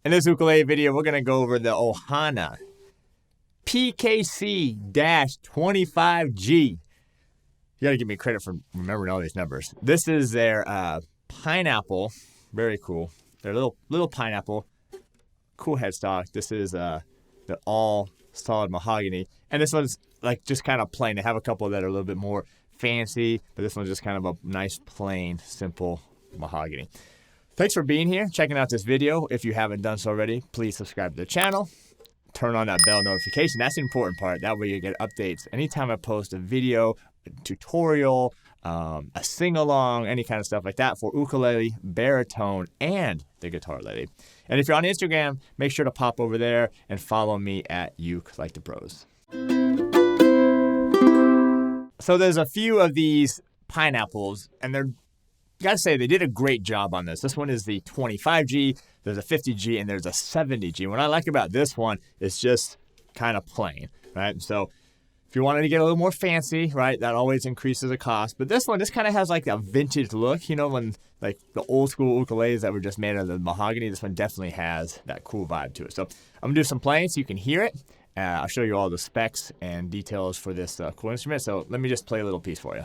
In this ukulele video, we're going to go over the Ohana PKC-25G. You got to give me credit for remembering all these numbers. This is their pineapple. Very cool. Their little pineapple. Cool headstock. This is the all solid mahogany. And this one's like just kind of plain. They have a couple that are a little bit more fancy, but this one's just kind of a nice, plain, simple mahogany. Thanks for being here, checking out this video. If you haven't done so already, please subscribe to the channel. Turn on that bell notification. That's the important part. That way you get updates anytime I post a video, a tutorial, a sing-along, any kind of stuff like that for ukulele, baritone, and the guitar lady. And if you're on Instagram, make sure to pop over there and follow me at ukelikethepros. So there's a few of these pineapples, and they're gotta say, they did a great job on this. This one is the 25G, there's a 50G, and there's a 70G. What I like about this one is just kind of plain, right? So if you wanted to get a little more fancy, right, that always increases the cost. But this one, this kind of has like a vintage look, you know, when like the old school ukuleles that were just made of the mahogany, this one definitely has that cool vibe to it. So I'm gonna do some playing so you can hear it. I'll show you all the specs and details for this cool instrument. So let me just play a little piece for you.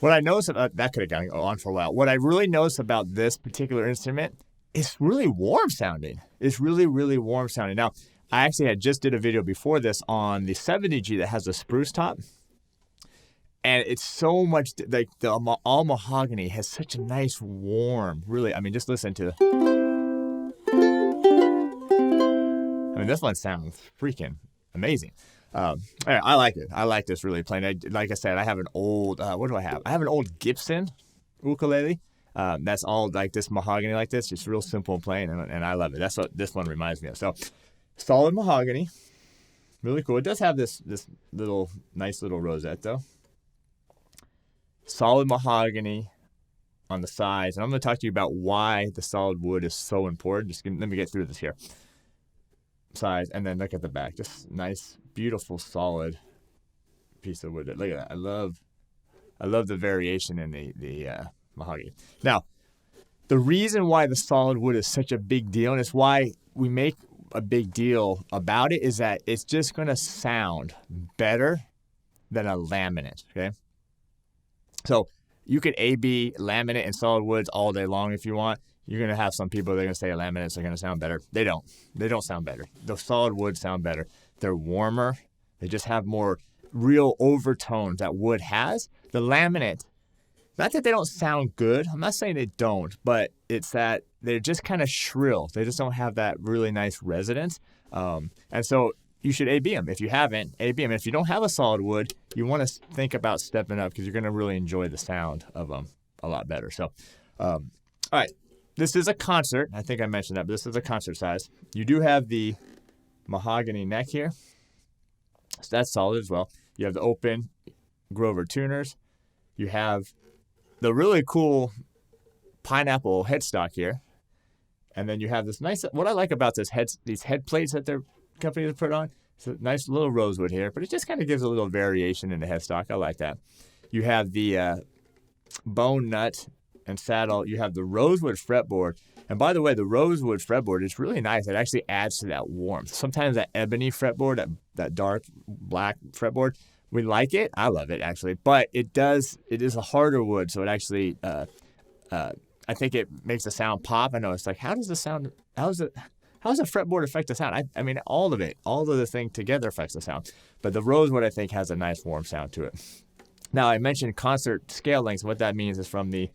What I noticed about that could have gone on for a while. What I really noticed about this particular instrument is really warm sounding. It's really, really warm sounding. Now, I actually had just did a video before this on the 70G that has a spruce top. And it's so much, like the all mahogany has such a nice warm, really, I mean, just listen to this one sounds freaking amazing. I like it. I like this really plain. Like I said, I have an old, what do I have? I have an old Gibson ukulele. That's all like this mahogany like this, just real simple and plain, and I love it. That's what this one reminds me of. So, solid mahogany. Really cool. It does have this nice little rosette though. Solid mahogany on the sides. And I'm going to talk to you about why the solid wood is so important. Let me get through this here. Size, and then look at the back. Just nice, beautiful, solid piece of wood. Look at that. I love the variation in the mahogany. Now, the reason why the solid wood is such a big deal, and it's why we make a big deal about it, is that it's just going to sound better than a laminate, okay? So you could A/B laminate and solid woods all day long if you want. You're going to have some people that are going to say laminates are going to sound better. They don't. They don't sound better. The solid woods sound better. They're warmer. They just have more real overtones that wood has. The laminate, not that they don't sound good. I'm not saying they don't, but it's that they're just kind of shrill. They just don't have that really nice resonance. And so you should A/B them. If you haven't, A/B them. If you don't have a solid wood, you want to think about stepping up because you're going to really enjoy the sound of them a lot better. So, all right. This is a concert. I think I mentioned that, but this is a concert size. You do have the mahogany neck here. So that's solid as well. You have the open Grover tuners. You have the really cool pineapple headstock here. And then you have this nice, what I like about these head plates that their company has put on, it's a nice little rosewood here, but it just kind of gives a little variation in the headstock. I like that. You have the bone nut and saddle. You have the rosewood fretboard. And by the way, the rosewood fretboard is really nice. It actually adds to that warmth. Sometimes that ebony fretboard, that dark black fretboard, we like it. I love it actually, but it is a harder wood. So it actually, I think it makes the sound pop. I know it's like, how does the fretboard affect the sound? I mean, all of the thing together affects the sound. But the rosewood, I think, has a nice warm sound to it. Now, I mentioned concert scale lengths. What that means is from the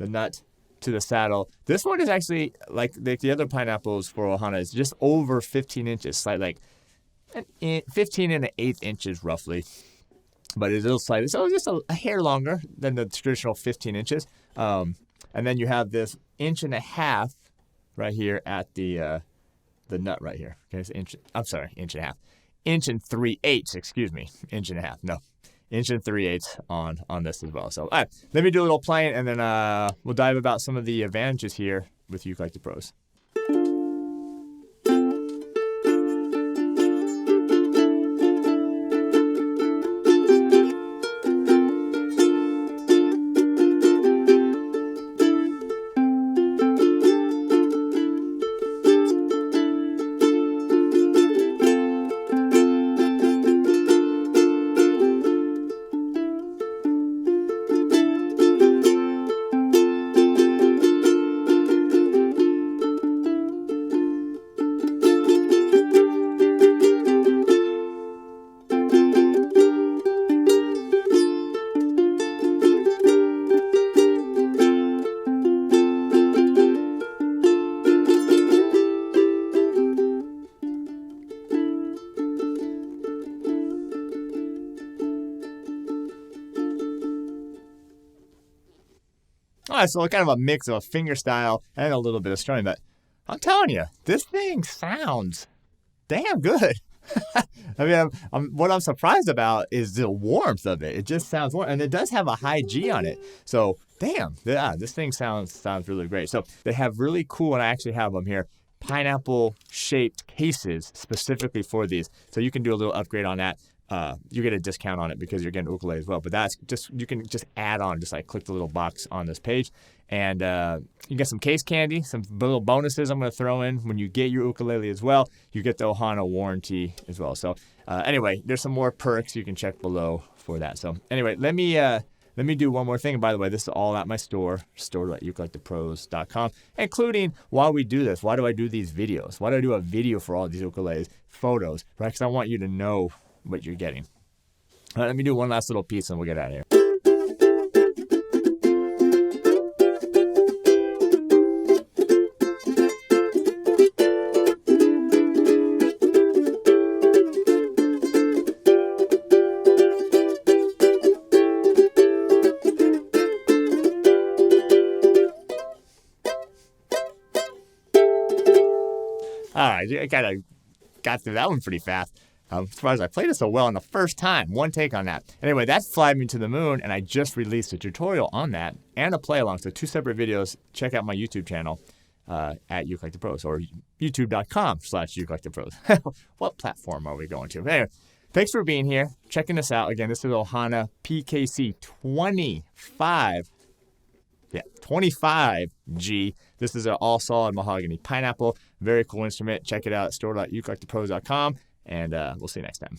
nut to the saddle. This one is actually, like the other pineapples for Ohana, is just over 15 inches, like 15 and an eighth inches roughly. But it's a little slightly, so just a hair longer than the traditional 15 inches. And then you have this 1.5 inches right here at the the nut right here. Okay, it's I'm sorry, inch and a half. Inch and 3/8, excuse me. Inch and a half, no. Inch and 3/8 on this as well. So, all right, let me do a little playing, and then we'll dive about some of the advantages here with Ukulele Pros. All right, so kind of a mix of a finger style and a little bit of strumming, but I'm telling you, this thing sounds damn good. I mean, what I'm surprised about is the warmth of it. It just sounds warm, and it does have a high G on it. So, damn, yeah, this thing sounds really great. So they have really cool, and I actually have them here, pineapple-shaped cases specifically for these. So you can do a little upgrade on that. You get a discount on it because you're getting ukulele as well. But that's just, you can just add on, just like click the little box on this page. And you get some case candy, some little bonuses I'm going to throw in when you get your ukulele as well. You get the Ohana warranty as well. So anyway, there's some more perks you can check below for that. So anyway, let me do one more thing. And by the way, this is all at my store at ukelikethepros.com, including while we do this, why do I do these videos? Why do I do a video for all these ukuleles, photos, right? Because I want you to know what you're getting. All right, let me do one last little piece and we'll get out of here. All right, I kind of got through that one pretty fast. I'm surprised I played it so well on the first time. One take on that. Anyway, that Fly Me to the Moon, and I just released a tutorial on that and a play along. So 2 separate videos. Check out my YouTube channel at ukelikethepros or youtube.com/ukelikethepros. What platform are we going to? Anyway, thanks for being here, checking this out. Again, this is Ohana PKC-25G. This is an all-solid mahogany pineapple. Very cool instrument. Check it out at store.ukelikethepros.com. And we'll see you next time.